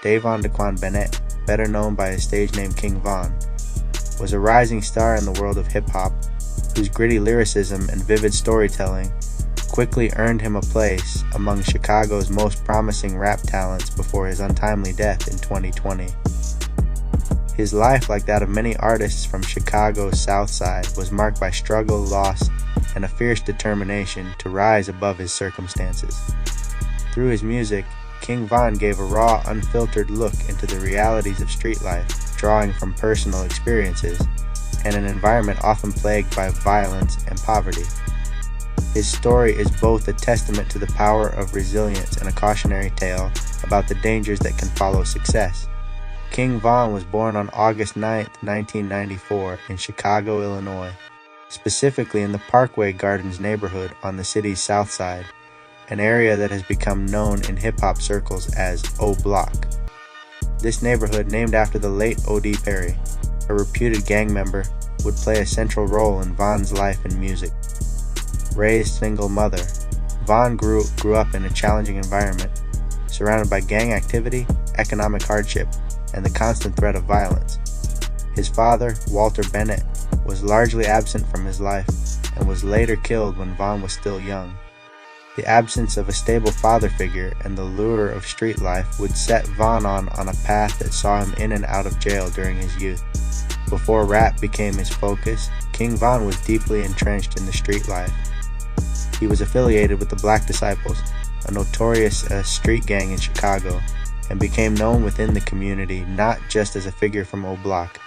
Dayvon Bennett, better known by his stage name King Von, was a rising star in the world of hip-hop, whose gritty lyricism and vivid storytelling quickly earned him a place among Chicago's most promising rap talents before his untimely death in 2020. His life, like that of many artists from Chicago's South Side, was marked by struggle, loss, and a fierce determination to rise above his circumstances. Through his music, King Von gave a raw, unfiltered look into the realities of street life, drawing from personal experiences and an environment often plagued by violence and poverty. His story is both a testament to the power of resilience and a cautionary tale about the dangers that can follow success. King Von was born on August 9, 1994 in Chicago, Illinois, specifically in the Parkway Gardens neighborhood on the city's south side, an area that has become known in hip-hop circles as O Block. This neighborhood, named after the late O.D. Perry, a reputed gang member, would play a central role in Von's life and music. Raised single mother, Von grew up in a challenging environment, surrounded by gang activity, economic hardship, and the constant threat of violence. His father, Walter Bennett, was largely absent from his life and was later killed when Von was still young. The absence of a stable father figure and the lure of street life would set Von on a path that saw him in and out of jail during his youth. Before rap became his focus, King Von was deeply entrenched in the street life. He was affiliated with the Black Disciples, a notorious street gang in Chicago, and became known within the community not just as a figure from O Block,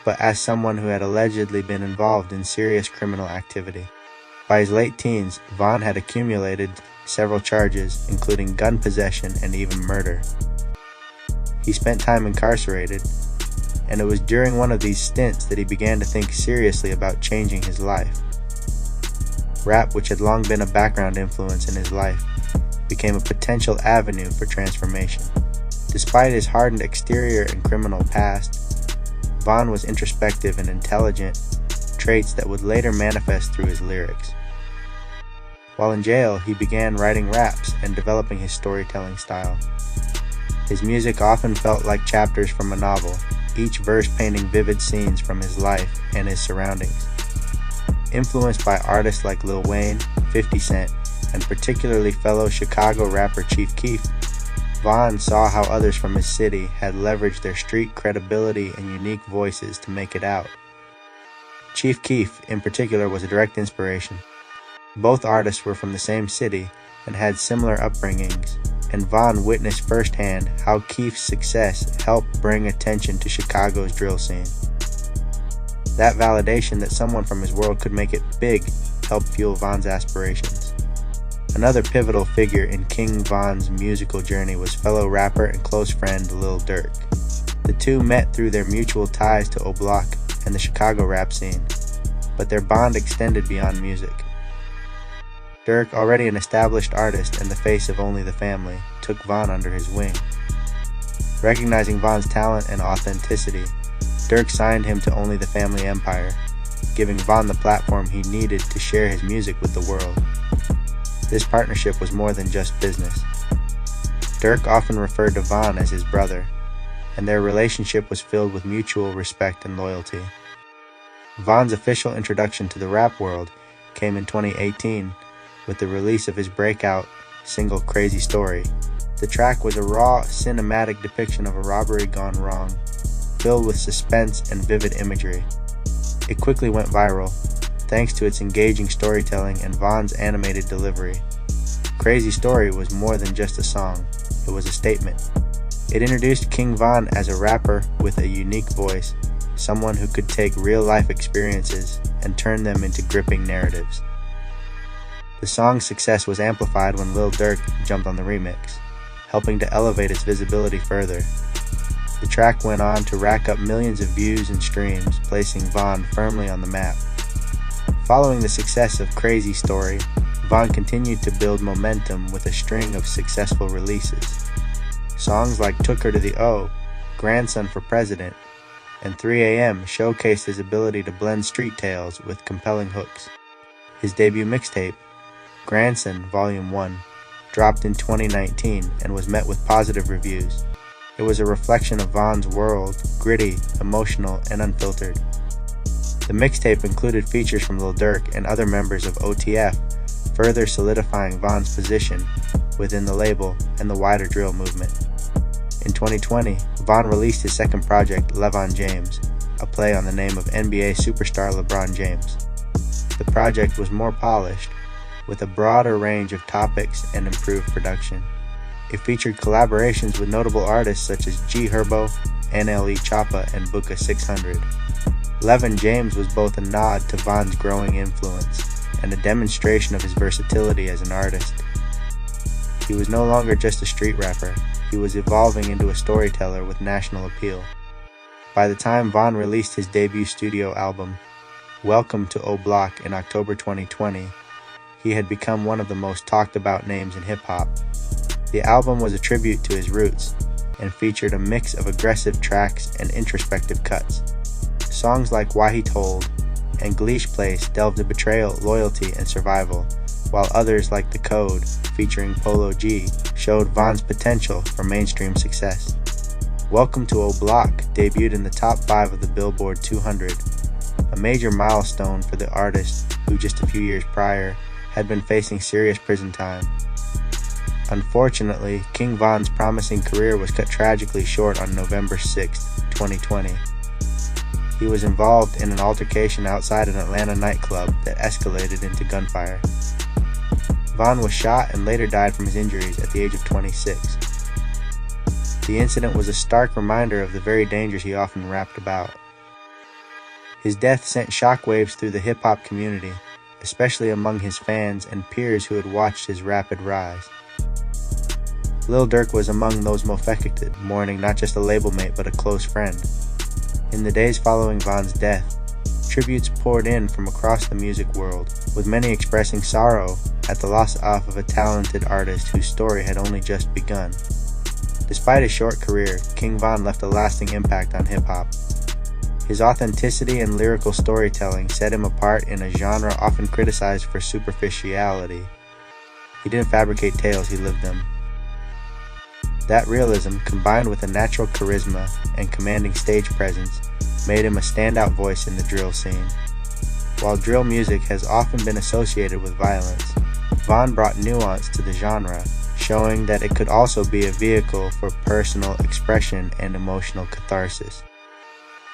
but as someone who had allegedly been involved in serious criminal activity. By his late teens, Von had accumulated several charges, including gun possession and even murder. He spent time incarcerated, and it was during one of these stints that he began to think seriously about changing his life. Rap, which had long been a background influence in his life, became a potential avenue for transformation. Despite his hardened exterior and criminal past, Von was introspective and intelligent, traits that would later manifest through his lyrics. While in jail, he began writing raps and developing his storytelling style. His music often felt like chapters from a novel, each verse painting vivid scenes from his life and his surroundings. Influenced by artists like Lil Wayne, 50 Cent, and particularly fellow Chicago rapper Chief Keef, Von saw how others from his city had leveraged their street credibility and unique voices to make it out. Chief Keef, in particular, was a direct inspiration. Both artists were from the same city and had similar upbringings, and Von witnessed firsthand how Keef's success helped bring attention to Chicago's drill scene. That validation that someone from his world could make it big helped fuel Von's aspirations. Another pivotal figure in King Von's musical journey was fellow rapper and close friend Lil Durk. The two met through their mutual ties to O Block and the Chicago rap scene, but their bond extended beyond music. Durk, already an established artist and the face of Only the Family, took Von under his wing. Recognizing Von's talent and authenticity, Durk signed him to Only the Family Empire, giving Von the platform he needed to share his music with the world. This partnership was more than just business. Durk often referred to Von as his brother, and their relationship was filled with mutual respect and loyalty. Von's official introduction to the rap world came in 2018 with the release of his breakout single Crazy Story. The track was a raw, cinematic depiction of a robbery gone wrong, filled with suspense and vivid imagery. It quickly went viral, thanks to its engaging storytelling and Von's animated delivery. Crazy Story was more than just a song, it was a statement. It introduced King Von as a rapper with a unique voice, someone who could take real-life experiences and turn them into gripping narratives. The song's success was amplified when Lil Durk jumped on the remix, helping to elevate its visibility further. The track went on to rack up millions of views and streams, placing Von firmly on the map. Following the success of Crazy Story, Von continued to build momentum with a string of successful releases. Songs like Took Her to the O, Grandson for President, and 3 AM showcased his ability to blend street tales with compelling hooks. His debut mixtape, Grandson Volume 1, dropped in 2019 and was met with positive reviews. It was a reflection of Von's world, gritty, emotional, and unfiltered. The mixtape included features from Lil Durk and other members of OTF, further solidifying Von's position within the label and the wider drill movement. In 2020, Von released his second project, LeVon James, a play on the name of NBA superstar LeBron James. The project was more polished, with a broader range of topics and improved production. It featured collaborations with notable artists such as G Herbo, NLE Choppa, and Booka 600. LeVon James was both a nod to Von's growing influence and a demonstration of his versatility as an artist. He was no longer just a street rapper, he was evolving into a storyteller with national appeal. By the time Von released his debut studio album, Welcome to O Block, in October 2020, he had become one of the most talked about names in hip-hop. The album was a tribute to his roots and featured a mix of aggressive tracks and introspective cuts. Songs like Why He Told and Gleesh Place delved into betrayal, loyalty, and survival, while others like The Code, featuring Polo G, showed Von's potential for mainstream success. Welcome to O Block debuted in the top 5 of the Billboard 200, a major milestone for the artist who just a few years prior had been facing serious prison time. Unfortunately, King Von's promising career was cut tragically short on November 6, 2020. He was involved in an altercation outside an Atlanta nightclub that escalated into gunfire. Von was shot and later died from his injuries at the age of 26. The incident was a stark reminder of the very dangers he often rapped about. His death sent shockwaves through the hip-hop community, especially among his fans and peers who had watched his rapid rise. Lil Durk was among those most affected, mourning not just a label mate but a close friend. In the days following Von's death, tributes poured in from across the music world, with many expressing sorrow at the loss of a talented artist whose story had only just begun. Despite his short career, King Von left a lasting impact on hip-hop. His authenticity and lyrical storytelling set him apart in a genre often criticized for superficiality. He didn't fabricate tales, he lived them. That realism, combined with a natural charisma and commanding stage presence, made him a standout voice in the drill scene. While drill music has often been associated with violence, Von brought nuance to the genre, showing that it could also be a vehicle for personal expression and emotional catharsis.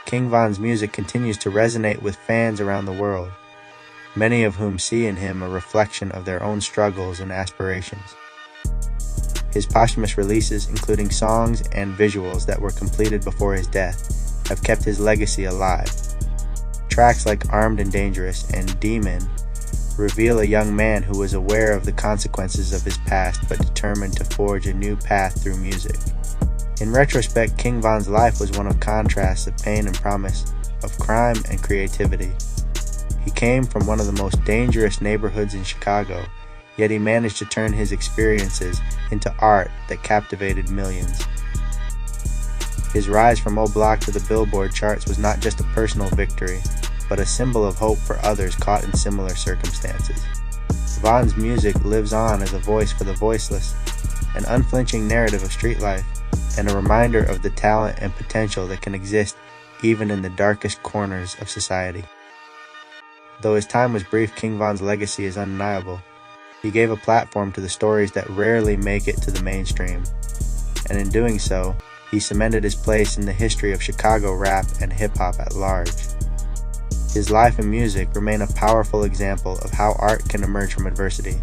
King Von's music continues to resonate with fans around the world, many of whom see in him a reflection of their own struggles and aspirations. His posthumous releases, including songs and visuals that were completed before his death, have kept his legacy alive. Tracks like Armed and Dangerous and Demon reveal a young man who was aware of the consequences of his past but determined to forge a new path through music. In retrospect, King Von's life was one of contrasts of pain and promise, of crime and creativity. He came from one of the most dangerous neighborhoods in Chicago, yet he managed to turn his experiences into art that captivated millions. His rise from O Block to the Billboard charts was not just a personal victory, but a symbol of hope for others caught in similar circumstances. Von's music lives on as a voice for the voiceless, an unflinching narrative of street life, and a reminder of the talent and potential that can exist even in the darkest corners of society. Though his time was brief, King Von's legacy is undeniable. He gave a platform to the stories that rarely make it to the mainstream, and in doing so, he cemented his place in the history of Chicago rap and hip-hop at large. His life and music remain a powerful example of how art can emerge from adversity,